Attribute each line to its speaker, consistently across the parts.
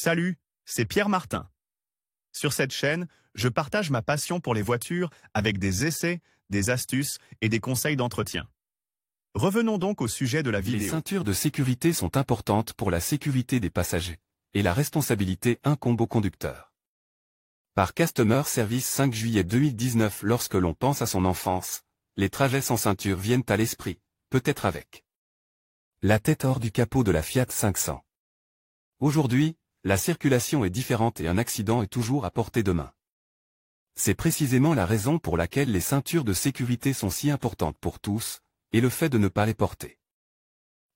Speaker 1: Salut, c'est Pierre Martin. Sur cette chaîne, je partage ma passion pour les voitures avec des essais, des astuces et des conseils d'entretien. Revenons donc au sujet de la vidéo.
Speaker 2: Les ceintures de sécurité sont importantes pour la sécurité des passagers, et la responsabilité incombe au conducteur. Par Customer Service 5 juillet 2019, lorsque l'on pense à son enfance, les trajets sans ceinture viennent à l'esprit, peut-être avec la tête hors du capot de la Fiat 500. Aujourd'hui, la circulation est différente et un accident est toujours à portée de main. C'est précisément la raison pour laquelle les ceintures de sécurité sont si importantes pour tous, et le fait de ne pas les porter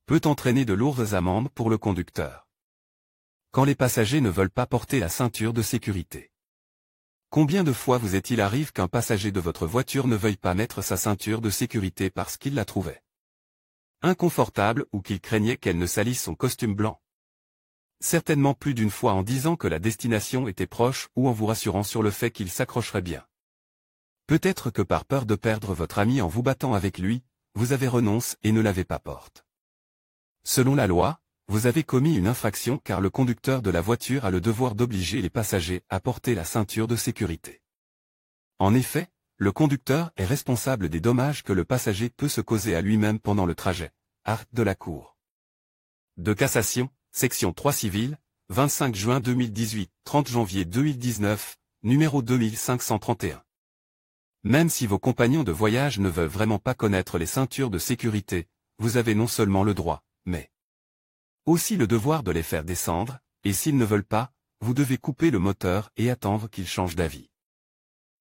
Speaker 2: peut entraîner de lourdes amendes pour le conducteur. Quand les passagers ne veulent pas porter la ceinture de sécurité. Combien de fois vous est-il arrivé qu'un passager de votre voiture ne veuille pas mettre sa ceinture de sécurité parce qu'il la trouvait inconfortable ou qu'il craignait qu'elle ne salisse son costume blanc? Certainement plus d'une fois en disant que la destination était proche ou en vous rassurant sur le fait qu'il s'accrocherait bien. Peut-être que par peur de perdre votre ami en vous battant avec lui, vous avez renoncé et ne l'avez pas porté. Selon la loi, vous avez commis une infraction car le conducteur de la voiture a le devoir d'obliger les passagers à porter la ceinture de sécurité. En effet, le conducteur est responsable des dommages que le passager peut se causer à lui-même pendant le trajet. Arrêt de la Cour de cassation, section 3 civile, 25 juin 2018, 30 janvier 2019, numéro 2531. Même si vos compagnons de voyage ne veulent vraiment pas connaître les ceintures de sécurité, vous avez non seulement le droit, mais aussi le devoir de les faire descendre, et s'ils ne veulent pas, vous devez couper le moteur et attendre qu'ils changent d'avis.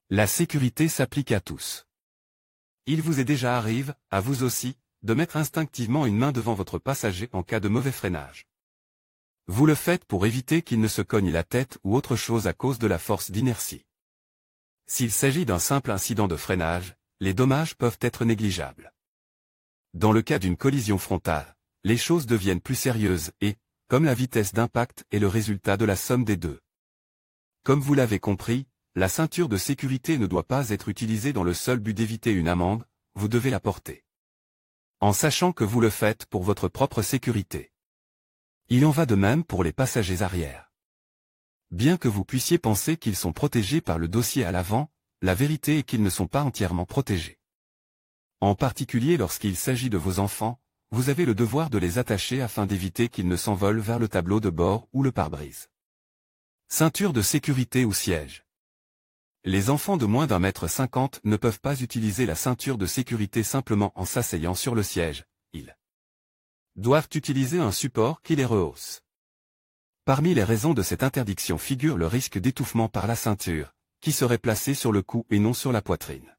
Speaker 2: La sécurité s'applique à tous. Il vous est déjà arrivé, à vous aussi, de mettre instinctivement une main devant votre passager en cas de mauvais freinage. Vous le faites pour éviter qu'il ne se cogne la tête ou autre chose à cause de la force d'inertie. S'il s'agit d'un simple incident de freinage, les dommages peuvent être négligeables. Dans le cas d'une collision frontale, les choses deviennent plus sérieuses et, comme la vitesse d'impact est le résultat de la somme des deux. Comme vous l'avez compris, la ceinture de sécurité ne doit pas être utilisée dans le seul but d'éviter une amende, vous devez la porter. En sachant que vous le faites pour votre propre sécurité. Il en va de même pour les passagers arrière. Bien que vous puissiez penser qu'ils sont protégés par le dossier à l'avant, la vérité est qu'ils ne sont pas entièrement protégés. En particulier lorsqu'il s'agit de vos enfants, vous avez le devoir de les attacher afin d'éviter qu'ils ne s'envolent vers le tableau de bord ou le pare-brise. Ceinture de sécurité ou siège. Les enfants de moins d'1,50 m ne peuvent pas utiliser la ceinture de sécurité simplement en s'asseyant sur le siège, ils doivent utiliser un support qui les rehausse. Parmi les raisons de cette interdiction figure le risque d'étouffement par la ceinture, qui serait placée sur le cou et non sur la poitrine.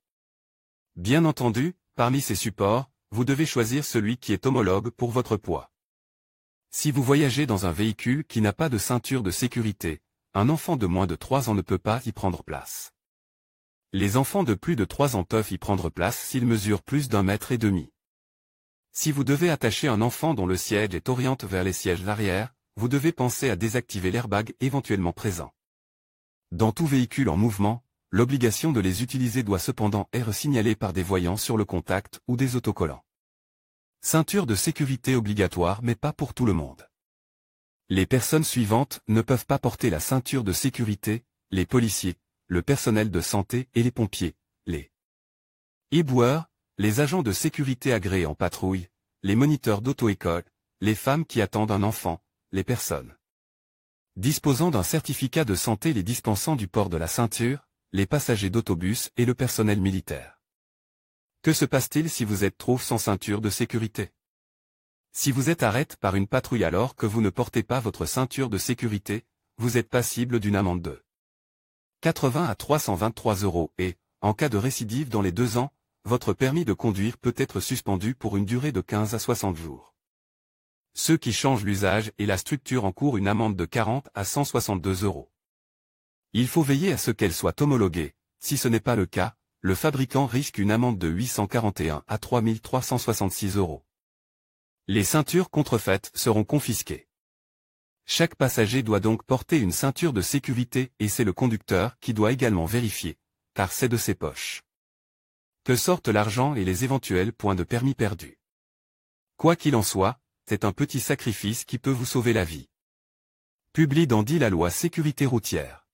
Speaker 2: Bien entendu, parmi ces supports, vous devez choisir celui qui est homologue pour votre poids. Si vous voyagez dans un véhicule qui n'a pas de ceinture de sécurité, un enfant de moins de 3 ans ne peut pas y prendre place. Les enfants de plus de 3 ans peuvent y prendre place s'ils mesurent plus d'1,5 m. Si vous devez attacher un enfant dont le siège est orienté vers les sièges arrière, vous devez penser à désactiver l'airbag éventuellement présent. Dans tout véhicule en mouvement, l'obligation de les utiliser doit cependant être signalée par des voyants sur le contact ou des autocollants. Ceinture de sécurité obligatoire mais pas pour tout le monde. Les personnes suivantes ne peuvent pas porter la ceinture de sécurité, les policiers, le personnel de santé et les pompiers, les éboueurs, les agents de sécurité agréés en patrouille, les moniteurs d'auto-école, les femmes qui attendent un enfant, les personnes disposant d'un certificat de santé les dispensant du port de la ceinture, les passagers d'autobus et le personnel militaire. Que se passe-t-il si vous êtes trop sans ceinture de sécurité? Si vous êtes arrêté par une patrouille alors que vous ne portez pas votre ceinture de sécurité, vous êtes passible d'une amende de 80 à 323 € et, en cas de récidive dans les 2 ans, votre permis de conduire peut être suspendu pour une durée de 15 à 60 jours. Ceux qui changent l'usage et la structure encourent une amende de 40 à 162 €. Il faut veiller à ce qu'elle soit homologuée, si ce n'est pas le cas, le fabricant risque une amende de 841 à 3366 €. Les ceintures contrefaites seront confisquées. Chaque passager doit donc porter une ceinture de sécurité et c'est le conducteur qui doit également vérifier, car c'est de ses poches que sortent l'argent et les éventuels points de permis perdus. Quoi qu'il en soit, c'est un petit sacrifice qui peut vous sauver la vie. Publie dans dit la loi sécurité routière.